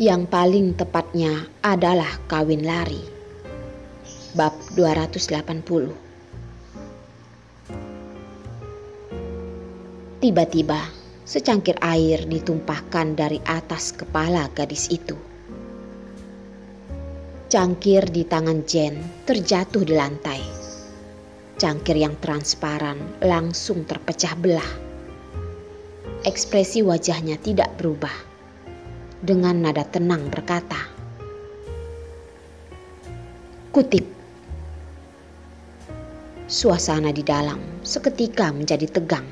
Yang paling tepatnya adalah kawin lari. Bab 280. Tiba-tiba, secangkir air ditumpahkan dari atas kepala gadis itu. Cangkir di tangan Jen terjatuh di lantai. Cangkir yang transparan langsung terpecah belah. Ekspresi wajahnya tidak berubah. Dengan nada tenang berkata, "Kutip." Suasana di dalam seketika menjadi tegang.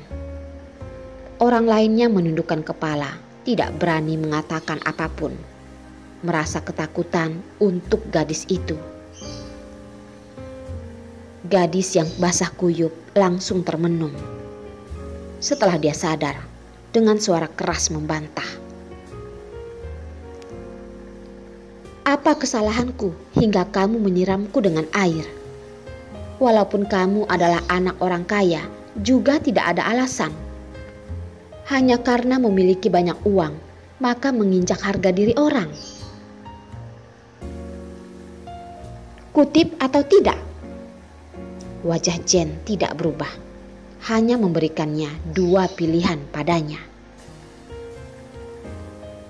Orang lainnya menundukkan kepala, tidak berani mengatakan apapun. Merasa ketakutan untuk gadis itu. Gadis yang basah kuyup langsung termenung. Setelah dia sadar, dengan suara keras membantah. "Apa kesalahanku hingga kamu menyiramku dengan air? Walaupun kamu adalah anak orang kaya, juga tidak ada alasan. Hanya karena memiliki banyak uang, maka menginjak harga diri orang. Kutip atau tidak?" Wajah Jen tidak berubah, hanya memberikannya dua pilihan padanya.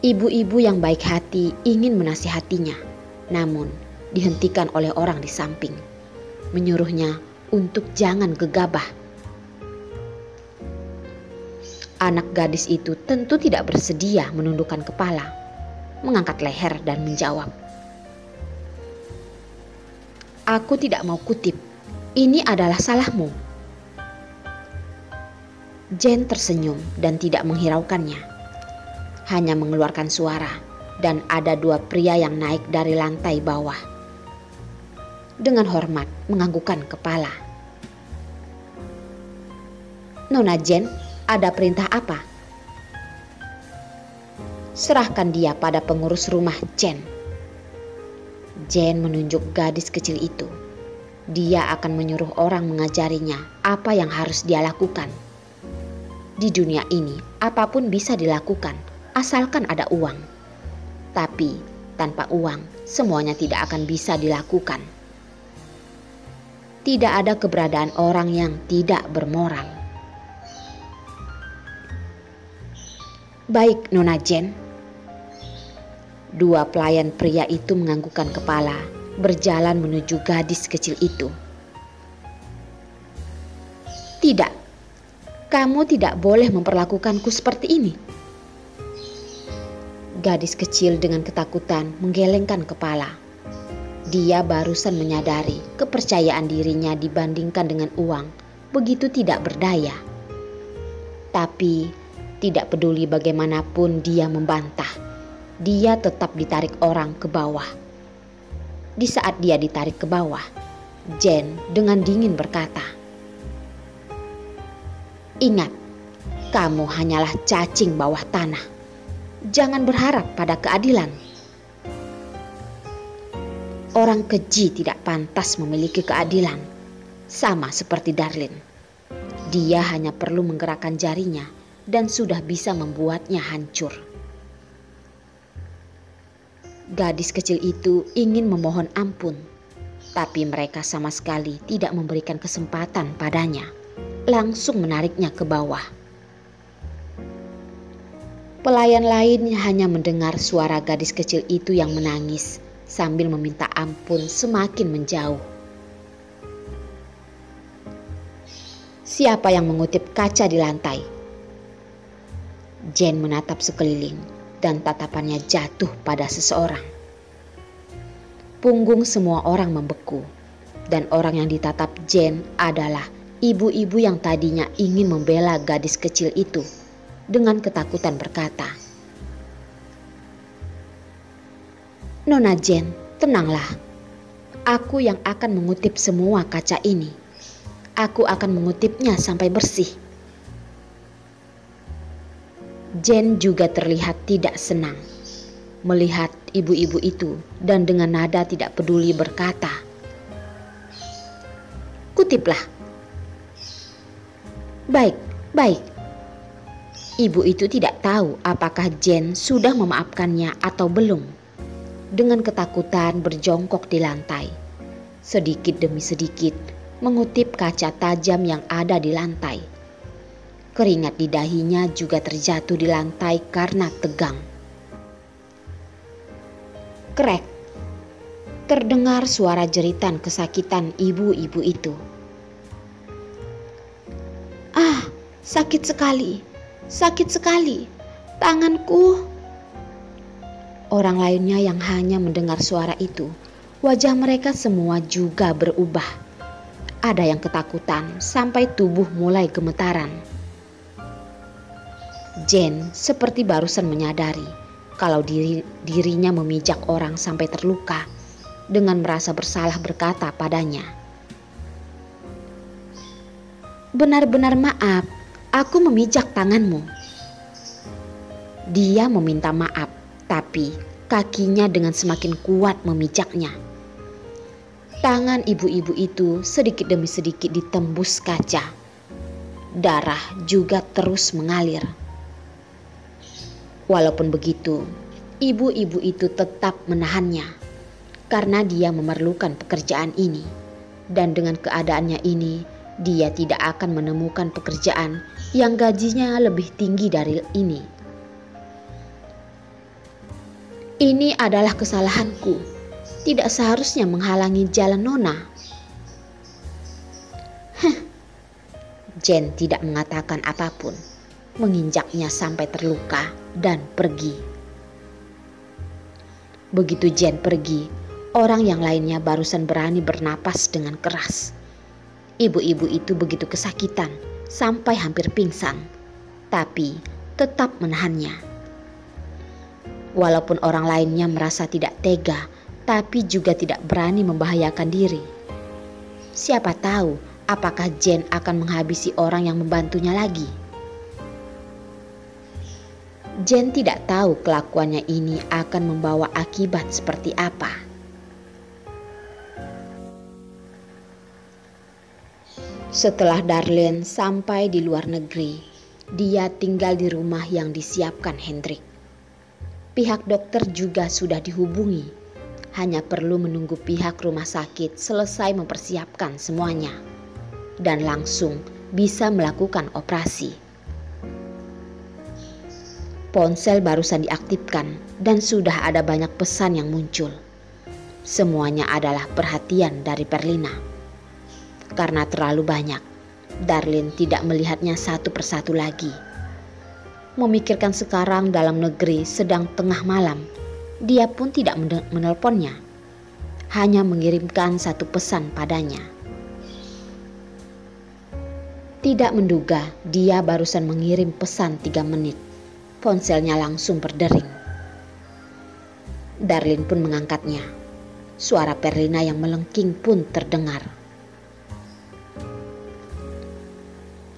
Ibu-ibu yang baik hati ingin menasihatinya, namun dihentikan oleh orang di samping, menyuruhnya untuk jangan gegabah. Anak gadis itu tentu tidak bersedia menundukkan kepala, mengangkat leher dan menjawab, "Aku tidak mau kutip. Ini adalah salahmu." Jen tersenyum dan tidak menghiraukannya. Hanya mengeluarkan suara, dan ada dua pria yang naik dari lantai bawah. Dengan hormat menganggukkan kepala. "Nona Jen, ada perintah apa?" "Serahkan dia pada pengurus rumah, Jen." Jen menunjuk gadis kecil itu. Dia akan menyuruh orang mengajarinya apa yang harus dia lakukan. Di dunia ini, apapun bisa dilakukan, asalkan ada uang. Tapi, tanpa uang, semuanya tidak akan bisa dilakukan. Tidak ada keberadaan orang yang tidak bermoral. "Baik, Nona Jen." Dua pelayan pria itu menganggukkan kepala, berjalan menuju gadis kecil itu. "Tidak, kamu tidak boleh memperlakukanku seperti ini." Gadis kecil dengan ketakutan menggelengkan kepala. Dia barusan menyadari kepercayaan dirinya dibandingkan dengan uang begitu tidak berdaya. Tapi tidak peduli bagaimanapun dia membantah, dia tetap ditarik orang ke bawah. Di saat dia ditarik ke bawah, Jen dengan dingin berkata, "Ingat, kamu hanyalah cacing bawah tanah. Jangan berharap pada keadilan. Orang keji tidak pantas memiliki keadilan, sama seperti Darlin. Dia hanya perlu menggerakkan jarinya dan sudah bisa membuatnya hancur." Gadis kecil itu ingin memohon ampun, tapi mereka sama sekali tidak memberikan kesempatan padanya. Langsung menariknya ke bawah. Pelayan lain hanya mendengar suara gadis kecil itu yang menangis sambil meminta ampun semakin menjauh. "Siapa yang mengutip kaca di lantai?" Jen menatap sekeliling dan tatapannya jatuh pada seseorang. Punggung semua orang membeku, dan orang yang ditatap Jen adalah ibu-ibu yang tadinya ingin membela gadis kecil itu. Dengan ketakutan berkata, "Nona Jen, tenanglah. Aku yang akan mengutip semua kaca ini. Aku akan mengutipnya sampai bersih." Jen juga terlihat tidak senang melihat ibu-ibu itu dan dengan nada tidak peduli berkata, "Kutiplah." "Baik, baik." Ibu itu tidak tahu apakah Jen sudah memaafkannya atau belum. Dengan ketakutan berjongkok di lantai, sedikit demi sedikit mengutip kaca tajam yang ada di lantai. Keringat di dahinya juga terjatuh di lantai karena tegang. Krek, terdengar suara jeritan kesakitan ibu-ibu itu. Ah, sakit sekali, tanganku. Orang lainnya yang hanya mendengar suara itu, wajah mereka semua juga berubah. Ada yang ketakutan sampai tubuh mulai gemetaran. Jen seperti barusan menyadari kalau dirinya memijak orang sampai terluka. Dengan merasa bersalah berkata padanya, "Benar-benar maaf, aku memijak tanganmu." Dia meminta maaf, tapi kakinya dengan semakin kuat memijaknya. Tangan ibu-ibu itu sedikit demi sedikit ditembus kaca. Darah juga terus mengalir. Walaupun begitu, ibu-ibu itu tetap menahannya karena dia memerlukan pekerjaan ini. Dan dengan keadaannya ini, dia tidak akan menemukan pekerjaan yang gajinya lebih tinggi dari ini. Ini adalah kesalahanku. Tidak seharusnya menghalangi jalan Nona. Jen tidak mengatakan apapun, menginjaknya sampai terluka dan pergi. Begitu Jen pergi, orang yang lainnya barusan berani bernapas dengan keras. Ibu-ibu itu begitu kesakitan sampai hampir pingsan, tapi tetap menahannya. Walaupun orang lainnya merasa tidak tega, tapi juga tidak berani membahayakan diri. Siapa tahu apakah Jen akan menghabisi orang yang membantunya lagi. Jen tidak tahu kelakuannya ini akan membawa akibat seperti apa. Setelah Darlene sampai di luar negeri, dia tinggal di rumah yang disiapkan Hendrik. Pihak dokter juga sudah dihubungi, hanya perlu menunggu pihak rumah sakit selesai mempersiapkan semuanya, dan langsung bisa melakukan operasi. Ponsel barusan diaktifkan dan sudah ada banyak pesan yang muncul. Semuanya adalah perhatian dari Perlina. Karena terlalu banyak, Darlene tidak melihatnya satu persatu lagi. Memikirkan sekarang dalam negeri sedang tengah malam, dia pun tidak menelponnya, hanya mengirimkan satu pesan padanya. Tidak menduga dia barusan mengirim pesan 3 menit, ponselnya langsung berdering. Darlene pun mengangkatnya. Suara Perlina yang melengking pun terdengar.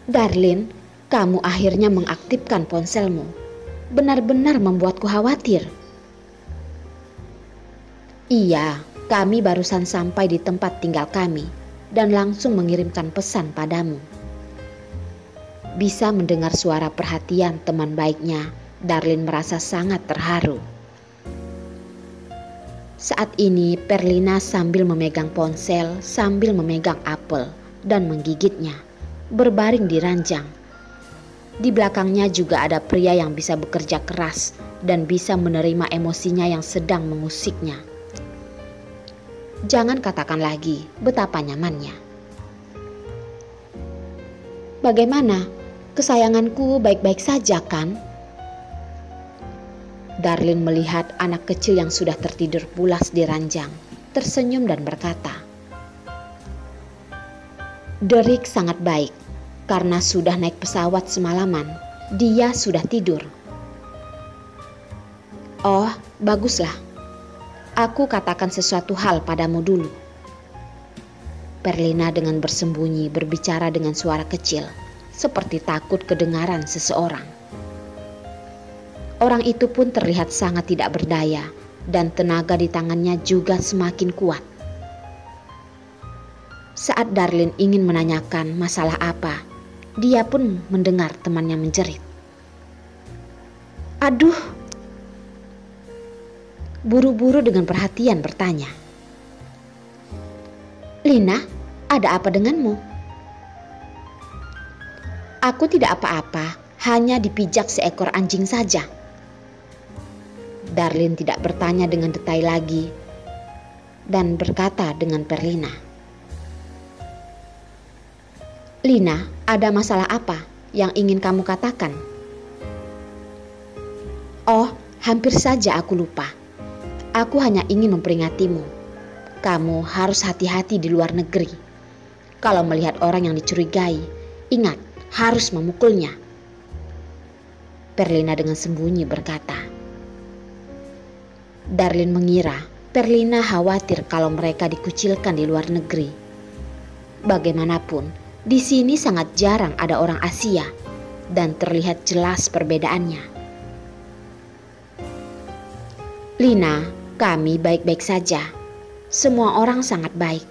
"Darlene, kamu akhirnya mengaktifkan ponselmu. Benar-benar membuatku khawatir." "Iya, kami barusan sampai di tempat tinggal kami dan langsung mengirimkan pesan padamu." Bisa mendengar suara perhatian teman baiknya, Darlene merasa sangat terharu. Saat ini Perlina sambil memegang ponsel, sambil memegang apel dan menggigitnya, berbaring di ranjang. Di belakangnya juga ada pria yang bisa bekerja keras dan bisa menerima emosinya yang sedang mengusiknya. Jangan katakan lagi betapa nyamannya. "Bagaimana? Kesayanganku baik-baik saja kan?" Darlene melihat anak kecil yang sudah tertidur pulas di ranjang, tersenyum dan berkata, "Derek sangat baik. Karena sudah naik pesawat semalaman, dia sudah tidur." "Oh, baguslah. Aku katakan sesuatu hal padamu dulu." Perlina dengan bersembunyi berbicara dengan suara kecil, seperti takut kedengaran seseorang. Orang itu pun terlihat sangat tidak berdaya dan tenaga di tangannya juga semakin kuat. Saat Darlene ingin menanyakan masalah apa, dia pun mendengar temannya menjerit. Aduh, buru-buru dengan perhatian bertanya. Lina, ada apa denganmu? Aku tidak apa-apa, hanya dipijak seekor anjing saja. Darlin tidak bertanya dengan detail lagi dan berkata dengan Perlina. Lina, ada masalah apa yang ingin kamu katakan? Oh, hampir saja aku lupa. Aku hanya ingin memperingatimu. Kamu harus hati-hati di luar negeri. Kalau melihat orang yang dicurigai, ingat harus memukulnya. Perlina dengan sembunyi berkata. Darlin mengira Perlina khawatir kalau mereka dikucilkan di luar negeri. Bagaimanapun, di sini sangat jarang ada orang Asia dan terlihat jelas perbedaannya. Lina, kami baik-baik saja. Semua orang sangat baik.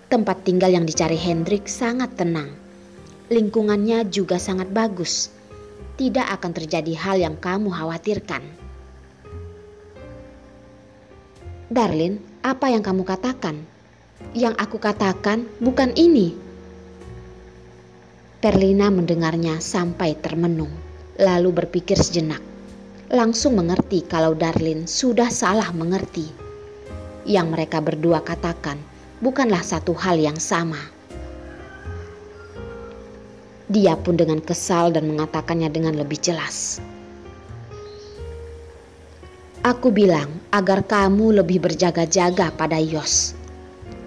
Tempat tinggal yang dicari Hendrik sangat tenang. Lingkungannya juga sangat bagus. Tidak akan terjadi hal yang kamu khawatirkan. Darlin, apa yang kamu katakan? Yang aku katakan bukan ini. Perlina mendengarnya sampai termenung, lalu berpikir sejenak. Langsung mengerti kalau Darlin sudah salah mengerti. Yang mereka berdua katakan bukanlah satu hal yang sama. Dia pun dengan kesal dan mengatakannya dengan lebih jelas. Aku bilang agar kamu lebih berjaga-jaga pada Yos.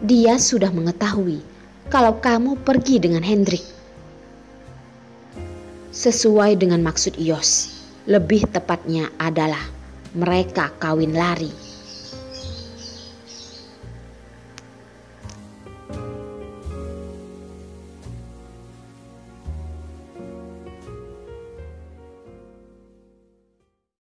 Dia sudah mengetahui kalau kamu pergi dengan Hendrik. Sesuai dengan maksud Yos. Lebih tepatnya adalah mereka kawin lari.